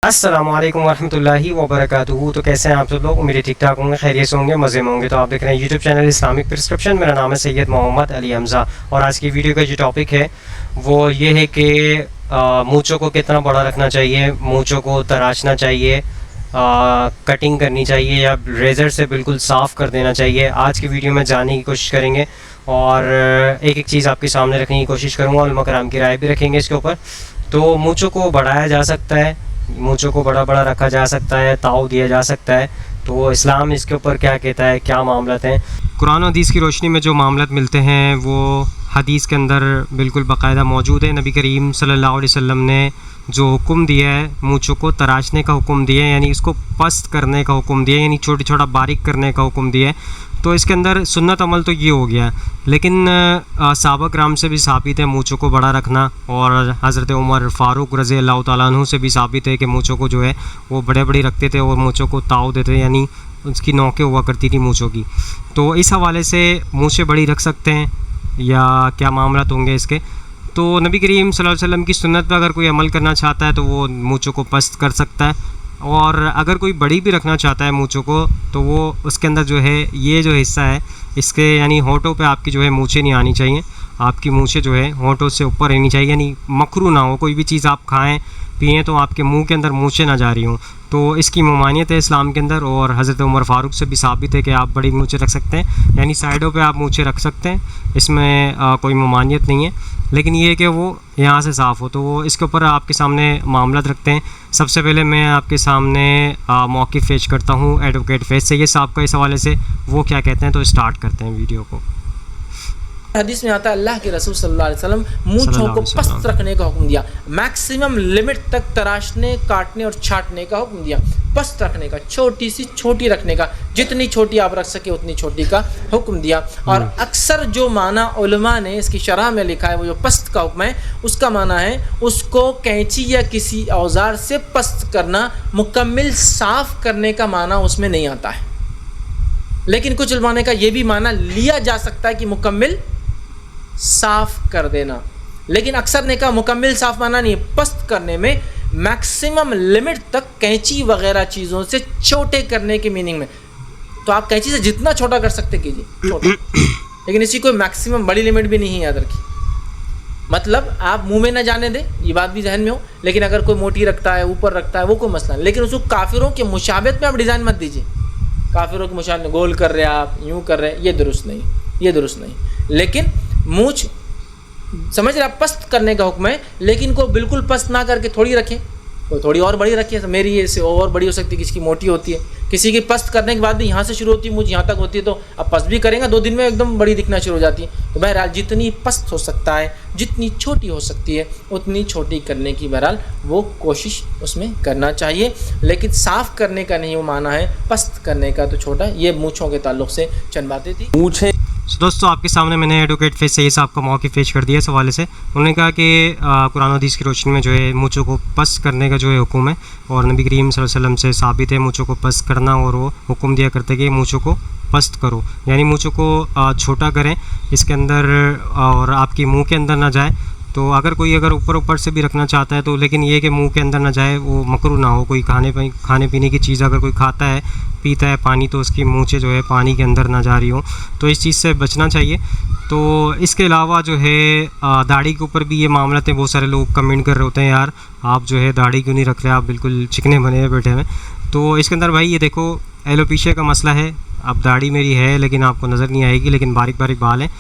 अस्सलामुअलैकुम वरहमतुल्लाहि वबरकातुहू। तो कैसे हैं आप सब लोग? मेरे ठीक ठाक होंगे, खैरियत से होंगे, मज़े में होंगे। तो आप देख रहे हैं यूट्यूब चैनल इस्लामिक प्रिस्क्रिप्शन। मेरा नाम है सैयद मोहम्मद अली हमज़ा और आज की वीडियो का जो टॉपिक है वो ये है कि मूंछों को कितना बड़ा रखना चाहिए, मूंछों को तराशना चाहिए, कटिंग करनी चाहिए या रेज़र से बिल्कुल साफ़ कर देना चाहिए। आज की वीडियो में जानने की कोशिश करेंगे और एक एक चीज़ आपके सामने रखने की कोशिश करूँगा। उलमा कराम की राय भी रखेंगे इसके ऊपर। तो मूंछों को बढ़ाया जा सकता है, मूंछों को बड़ा बड़ा रखा जा सकता है, ताव दिया जा सकता है। तो इस्लाम इसके ऊपर क्या कहता है, क्या मामलत हैं? कुरान हदीस की रोशनी में जो मामलत मिलते हैं वो हदीस के अंदर बिल्कुल बाकायदा मौजूद है। नबी करीम सल्लल्लाहु अलैहि वसल्लम ने जो हुक्म दिया है, मूंछों को तराशने का हुक्म दिया है, यानी इसको पस्त करने का हुक्म दिया है, यानी छोटा छोटा बारीक करने का हुक्म दिया है। तो इसके अंदर सुन्नत अमल तो ये हो गया, लेकिन सहाबा कराम से भी साबित है मूंछों को बड़ा रखना, और हज़रत उमर फ़ारूक रज़ी अल्लाह तआला अन्हु से भी साबित है कि मूंछों को जो है वो बड़े बड़ी रखते थे और मूंछों को ताव देते थे, यानी उसकी नोकें हुआ करती थी मूंछों की। तो इस हवाले से मूंछें बड़ी रख सकते हैं या क्या मामला होंगे इसके? तो नबी करीम सल्लल्लाहु अलैहि वसल्लम की सुन्नत पर अगर कोई अमल करना चाहता है तो वो मूंछों को पस्त कर सकता है, और अगर कोई बड़ी भी रखना चाहता है मूंछों को तो वो उसके अंदर जो है ये जो हिस्सा है इसके, यानी होठों पे आपकी जो है मूंछें नहीं आनी चाहिए। आपकी मूंछें जो है होठों से ऊपर रहनी चाहिए, यानी मकरू ना हो। कोई भी चीज़ आप खाएं पिएँ तो आपके मुंह के अंदर मूंछें ना जा रही हों। तो इसकी ममानियत है इस्लाम के अंदर, और हज़रत उमर फ़ारूक से भी साबित है कि आप बड़ी मूंछें रख सकते हैं, यानी साइडों पे आप मूंछें रख सकते हैं, इसमें कोई ममानियत नहीं है। लेकिन ये है कि वो यहाँ से साफ़ हो। तो वो इसके ऊपर आपके सामने मामला रखते हैं। सबसे पहले मैं आपके सामने मौक़िफ़ पेश करता हूँ एडवोकेट फैज़ सैयद साहब का, इस हवाले से वो क्या कहते हैं। तो स्टार्ट करते हैं वीडियो को। हदीस में आता है अल्लाह के रसूल सल्लल्लाहु अलैहि वसल्लम मूंछों को पस्त रखने का हुक्म दिया, मैक्सिमम लिमिट तक तराशने, काटने और छाटने का हुक्म दिया, पस्त रखने का, छोटी सी छोटी रखने का, जितनी छोटी आप रख सके उतनी छोटी का हुक्म दिया। और अक्सर जो माना उलमा ने इसकी शरह में लिखा है, वो जो पस्त का हुक्म है उसका माना है उसको कैंची या किसी औजार से पस्त करना, मुकम्मिल साफ़ करने का माना उसमें नहीं आता है। लेकिन कुछ उलमा ने का ये भी माना लिया जा सकता है कि मुकम्मिल साफ़ कर देना, लेकिन अक्सर ने कहा मुकम्मिल साफ़ माना नहीं है। पस्त करने में मैक्सिमम लिमिट तक कैंची वगैरह चीज़ों से छोटे करने के मीनिंग में। तो आप कैंची से जितना छोटा कर सकते कीजिए छोटा, लेकिन इसी कोई मैक्सिमम बड़ी लिमिट भी नहीं है याद रखिए। मतलब आप मुंह में ना जाने दें, ये बात भी जहन में हो। लेकिन अगर कोई मोटी रखता है, ऊपर रखता है, वो कोई मसला नहीं, लेकिन उसको काफिरों के मुशाबहत में आप डिज़ाइन मत दीजिए। काफिरों के मुशाबहत में गोल कर रहे हैं आप, यूँ कर रहे हैं, ये दुरुस्त नहीं, ये दुरुस्त नहीं। लेकिन मूंछ समझ रहे आप, पस्त करने का हुक्म है, लेकिन को बिल्कुल पस्त ना करके थोड़ी रखें, कोई थोड़ी और बड़ी रखिए। तो मेरी ये से और बड़ी हो सकती है, किसी की मोटी होती है, किसी की पस्त करने के बाद भी यहाँ से शुरू होती है, मूंछ यहाँ तक होती है, तो अब पस्त भी करेंगे 2 दिन में एकदम बड़ी दिखना शुरू हो जाती है। तो बहरहाल जितनी पस्त हो सकता है, जितनी छोटी हो सकती है, उतनी छोटी करने की बहरहाल वो कोशिश उसमें करना चाहिए, लेकिन साफ़ करने का नहीं वो माना है, पस्त करने का तो छोटा। ये मूँछों के ताल्लुक से चंद बातें थी। मूँछें दोस्तों आपके सामने मैंने एडवोकेट फैज़ सैयद साहब का मौक़िफ़ पेश कर दिया इस हवाले से। उन्होंने कहा कि कुरान हदीस की रोशनी में जो है मूंछों को पस्त करने का जो है हुक्म है, और नबी करीम सल्लल्लाहु अलैहि वसल्लम से साबित है मूंछों को पस्त करना, और वो हुक्म दिया करते कि मूंछों को पस्त करो, यानी मूंछों को छोटा करें इसके अंदर और आपकी मुंह के अंदर ना जाए। तो अगर कोई ऊपर से भी रखना चाहता है तो, लेकिन ये कि मुंह के अंदर ना जाए, वो मकरू ना हो। कोई खाने पीने की चीज़ अगर कोई खाता है, पीता है पानी, तो उसकी मूंछें जो है पानी के अंदर ना जा रही हो, तो इस चीज़ से बचना चाहिए। तो इसके अलावा जो है दाढ़ी के ऊपर भी ये मामला है। बहुत सारे लोग कमेंट कर रहे होते हैं, यार आप जो है दाढ़ी क्यों नहीं रख रहे, आप बिल्कुल चिकने बने हुए बैठे हैं। तो इसके अंदर भाई ये देखो एलोपेशिया का मसला है। अब दाढ़ी मेरी है लेकिन आपको नज़र नहीं आएगी, लेकिन बारीक बारीक बाल हैं।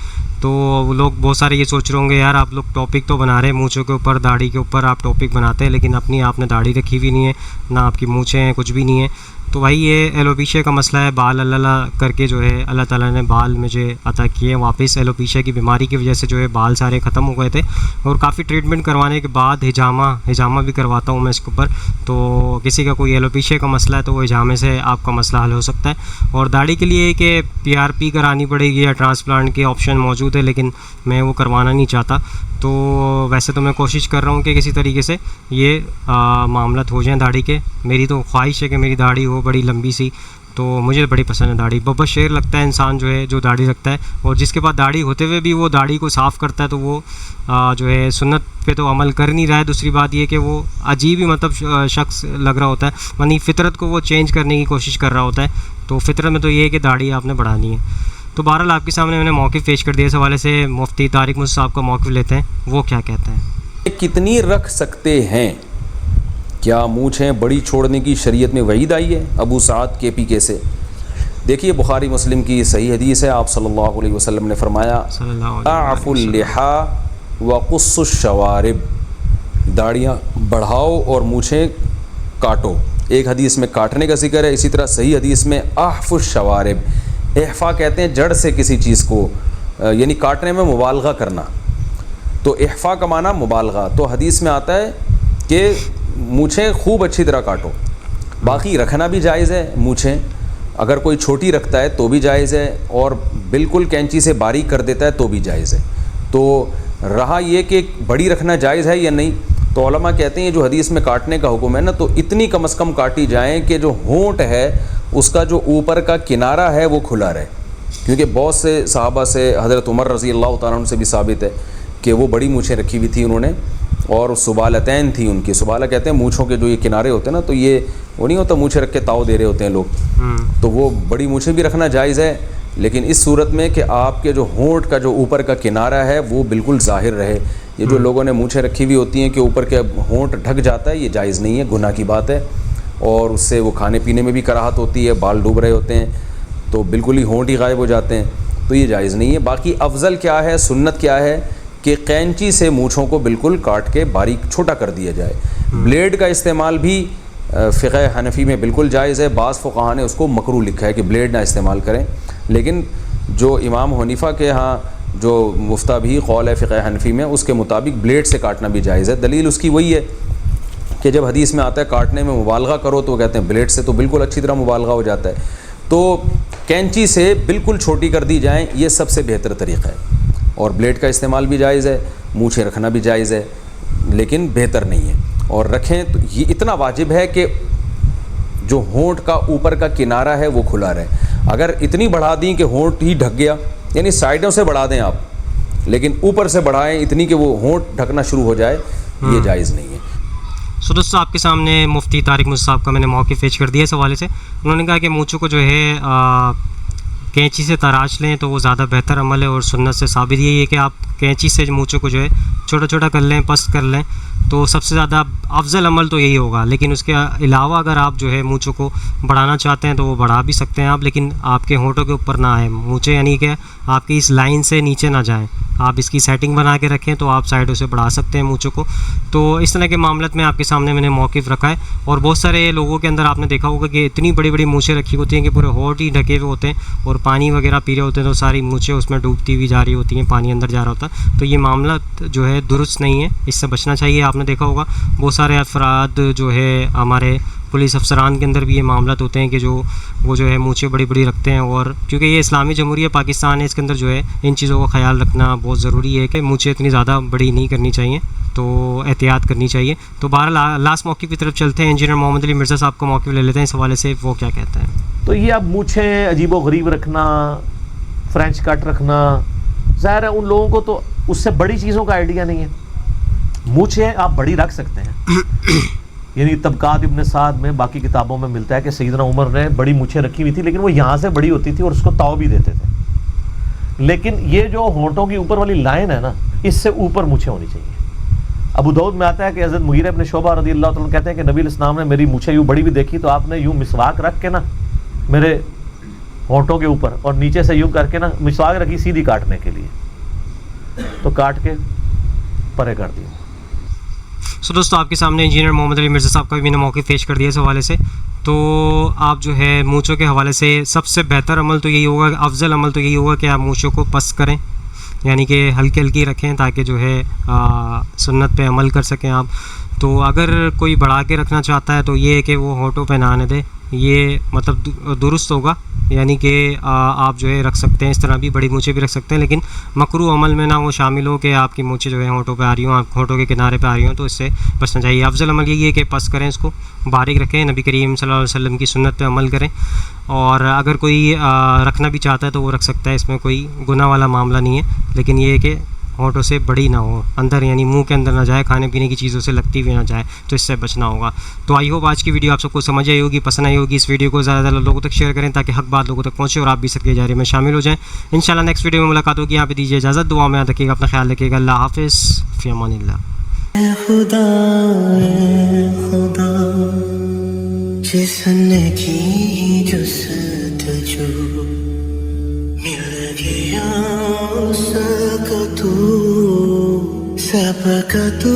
तो वो लोग बहुत सारे ये सोच रहे होंगे, यार आप लोग टॉपिक तो बना रहे हैं मूंछों के ऊपर, दाढ़ी के ऊपर आप टॉपिक बनाते हैं, लेकिन अपनी आपने दाढ़ी रखी भी नहीं है, ना आपकी मूंछें हैं, कुछ भी नहीं है। तो भाई ये एलोपेशिया का मसला है। बाल अल्लाह करके जो है अल्लाह ताला ने बाल मुझे अता किए वापस। एलोपेशिया की बीमारी की वजह से जो है बाल सारे ख़त्म हो गए थे, और काफ़ी ट्रीटमेंट करवाने के बाद हिजामा भी करवाता हूँ मैं इसके ऊपर। तो किसी का कोई एलोपेशिया का मसला है तो वो हिजामे से आपका मसला हल हो सकता है। और दाढ़ी के लिए कि PRP करानी पड़ेगी या ट्रांसप्लांट के ऑप्शन मौजूद है, लेकिन मैं वो करवाना नहीं चाहता। तो वैसे तो मैं कोशिश कर रहा हूँ कि किसी तरीके से ये मामला हो जाए दाढ़ी के। मेरी तो ख्वाहिश है कि मेरी दाढ़ी हो बड़ी लंबी सी, तो मुझे बड़ी पसंद है दाढ़ी। बब्बर शेर लगता है इंसान जो है जो दाढ़ी रखता है, और जिसके पास दाढ़ी होते हुए भी वो दाढ़ी को साफ़ करता है, तो वो जो है सुन्नत पे तो अमल कर नहीं रहा है। दूसरी बात ये कि वो अजीब ही मतलब शख्स लग रहा होता है, यानी फ़ितरत को वो चेंज करने की कोशिश कर रहा होता है। तो फ़ितरत में तो ये है कि दाढ़ी आपने बढ़ानी है। तो बहरहाल आपके सामने मैंने मौक़िफ़ पेश कर दिया। इस हवाले से मुफ्ती तारिक मुसा साहब का मौक़िफ़ लेते हैं, वो क्या कहते हैं। कितनी रख सकते हैं? क्या मूछें बड़ी छोड़ने की शरीयत में वईद आई है? अबू साद KPK से। देखिए बुखारी मुस्लिम की सही हदीस है, आप सल्लल्लाहु अलैहि वसल्लम ने फरमाया आफ़ुल लिहा व क़ुस्सुश शवारिब, दाढ़ियाँ बढ़ाओ और मूछें काटो। एक हदीस में काटने का जिक्र है, इसी तरह सही हदीस में आफ़ुश शवारिब, इहफ़ा कहते हैं जड़ से किसी चीज़ को, यानी काटने में मुबालगा करना। तो इहफ़ा का माना मुबालगा। तो हदीस में आता है कि मूछें खूब अच्छी तरह काटो। बाकी रखना भी जायज़ है मूछें, अगर कोई छोटी रखता है तो भी जायज़ है, और बिल्कुल कैंची से बारीक कर देता है तो भी जायज़ है। तो रहा ये कि बड़ी रखना जायज़ है या नहीं, तो उलमा कहते हैं जो हदीस में काटने का हुक्म है ना, तो इतनी कम से कम काटी जाएँ कि जो होंठ है उसका जो ऊपर का किनारा है वो खुला रहे। क्योंकि बहुत से सहाबा से, हज़रत उमर रज़ी अल्लाह तआला अन्हु से भी साबित है कि वो बड़ी मूछें रखी हुई थी उन्होंने, और सुबालतैन थी उनकी। सुबाला कहते हैं मूछों के जो ये किनारे होते हैं ना, तो ये वो नहीं होता मूछें रख के ताव दे रहे होते हैं लोग, तो वो बड़ी मूछें भी रखना जायज़ है, लेकिन इस सूरत में कि आपके जो होंठ का जो ऊपर का किनारा है वो बिल्कुल ज़ाहिर रहे। ये जो लोगों ने मूछें रखी हुई होती हैं कि ऊपर के होंठ ढक जाता है, ये जायज़ नहीं है, गुनाह की बात है, और उससे वो खाने पीने में भी कराहत होती है, बाल डूब रहे होते हैं तो बिल्कुल ही होंठ ही गायब हो जाते हैं, तो ये जायज़ नहीं है। बाकी अफजल क्या है, सुन्नत क्या है कि कैंची से मूँछों को बिल्कुल काट के बारीक छोटा कर दिया जाए। ब्लेड का इस्तेमाल भी फ़िक़्ह हनफ़ी में बिल्कुल जायज़ है। बाज़ फ़ुक़हा ने उसको मकरूह लिखा है कि ब्लेड ना इस्तेमाल करें, लेकिन जो इमाम हनीफ़ा के यहाँ जो मुफ्ताबी कौल है फ़िक़्ह हनफ़ी में, उसके मुताबिक ब्लेड से काटना भी जायज़ है। दलील उसकी वही है कि जब हदीस में आता है काटने में मुबालगा करो, तो कहते हैं ब्लेड से तो बिल्कुल अच्छी तरह मुबालगा हो जाता है। तो कैंची से बिल्कुल छोटी कर दी जाए, ये सबसे बेहतर तरीक़ा है। और ब्लेड का इस्तेमाल भी जायज़ है, मूछें रखना भी जायज़ है, लेकिन बेहतर नहीं है। और रखें तो ये इतना वाजिब है कि जो होंठ का ऊपर का किनारा है वो खुला रहे। अगर इतनी बढ़ा दी कि होंठ ही ढक गया, यानी साइडों से बढ़ा दें आप, लेकिन ऊपर से बढ़ाएं इतनी कि वो होंठ ढकना शुरू हो जाए, ये जायज़ नहीं है। सो दोस्तों आपके सामने मुफ्ती तारिक मुसा साहब का मैंने मौक़िफ़ पेश कर दिया इस हवाले से। उन्होंने कहा कि मूँछों को जो है कैंची से तराश लें तो वो ज़्यादा बेहतर अमल है, और सुन्नत से साबित यही है कि आप कैंची से मूँछों को जो है छोटा छोटा कर लें, पस्त कर लें, तो सबसे ज़्यादा अफजल अमल तो यही होगा। लेकिन उसके अलावा अगर आप जो है मूँछों को बढ़ाना चाहते हैं तो वो बढ़ा भी सकते हैं आप, लेकिन आपके होंठों के ऊपर ना आए मूँछें, यानी कि आपकी इस लाइन से नीचे ना जाएं। आप इसकी सेटिंग बना के रखें तो आप साइडों से बढ़ा सकते हैं मूँछों को। तो इस तरह के मामलत में आपके सामने मैंने मौक़िफ़ रखा है। और बहुत सारे लोगों के अंदर आपने देखा होगा कि इतनी बड़ी बड़ी मूँछें रखी होती हैं कि पूरे होंठ ही ढके हुए होते हैं, और पानी वगैरह पी रहे होते हैं तो सारी मूँछें उसमें डूबती हुई जा रही होती हैं, पानी अंदर जा रहा होता है। तो ये मामला जो है दुरुस्त नहीं है, इससे बचना चाहिए। आपने देखा होगा बहुत सारे अफराद जो है हमारे पुलिस अफसरान के अंदर भी ये मामला होते हैं कि वो जो है मूँछें बड़ी बड़ी रखते हैं, और क्योंकि ये इस्लामी जमहूरिया पाकिस्तान है, इसके अंदर जो है इन चीज़ों का ख्याल रखना बहुत ज़रूरी है कि मूँछें इतनी ज़्यादा बड़ी नहीं करनी चाहिए, तो एहतियात करनी चाहिए। तो बहरहाल लास्ट मौक़िफ़ की तरफ चलते हैं। इंजीनियर मोहम्मद अली मिर्ज़ा साहब का मौक़िफ़ ले लेते हैं इस हवाले से, वो क्या कहते हैं। तो ये अब मूछें अजीबो गरीब रखना, फ्रेंच कट रखना, ज़ाहिर है उन लोगों को तो उससे बड़ी चीज़ों का आइडिया नहीं है। मूछें आप बड़ी रख सकते हैं, यानी तबकात इब्न साद में, बाकी किताबों में मिलता है कि सैयदना उमर ने बड़ी मूछें रखी हुई थी, लेकिन वो यहाँ से बड़ी होती थी और उसको ताव भी देते थे। लेकिन ये जो होंठों की ऊपर वाली लाइन है ना, इससे ऊपर मूछें होनी चाहिए। अबू दाऊद में आता है कि हज़रत मुगीरा इब्न शुअबा रज़ी अल्लाह तआला कहते हैं कि नबी इस्लाम ने मेरी मूछें यूँ बड़ी भी देखी, तो आपने यूँ मिसवाक रख के ना मेरे होंठों के ऊपर और नीचे से यूँ करके ना मिसवाक रखी सीधी काटने के लिए, तो काट के परे कर दिया। सो दोस्तों आपके सामने इंजीनियर मोहम्मद अली मिर्ज़ा साहब का भी मैंने मौक़िफ़ पेश कर दिया इस हवाले से। तो आप जो है मूँछों के हवाले से सबसे बेहतर अमल तो यही होगा, अफजल अमल तो यही होगा कि आप मूँछों को पस्त करें, यानी कि हल्की हल्की रखें ताकि जो है सुन्नत पे अमल कर सकें आप। तो अगर कोई बढ़ा के रखना चाहता है तो ये है कि वो होंठों पे ना आने दे, ये मतलब दुरुस्त होगा, यानी कि आप जो है रख सकते हैं इस तरह भी, बड़ी मूछें भी रख सकते हैं, लेकिन मकरू अमल में ना वो शामिल हो कि आपकी मूछें जो है होंठों पे आ रही हों, होंठों के किनारे पे आ रही हों, तो इससे बचना चाहिए। अफजल अमल यही है कि पस करें, इसको बारीक रखें, नबी करीम सल्लल्लाहु अलैहि वसल्लम की सुन्नत पे अमल करें। और अगर कोई रखना भी चाहता है तो वो रख सकता है, इसमें कोई गुनाह वाला मामला नहीं है, लेकिन ये है कि होंठों से बड़ी ना हो, अंदर यानी मुंह के अंदर ना जाए, खाने पीने की चीज़ों से लगती हुई ना जाए, तो इससे बचना होगा। तो आई होप आज की वीडियो आप सबको समझ आई होगी, पसंद आई होगी। इस वीडियो को ज़्यादा से ज़्यादा लोगों तक शेयर करें ताकि हक बात लोगों तक पहुँचे और आप भी सदके जारिया में शामिल हो जाएं। इंशाल्लाह नेक्स्ट वीडियो में मुलाकात होगी। यहाँ पे दीजिए इजाज़त, दुआ में याद रखिएगा, अपना ख्याल रखिएगा। अल्लाह हाफ़िज़, फ़ी अमानिल्लाह। जिसने की जुस्तजू मिल गया उसका तू सबका तू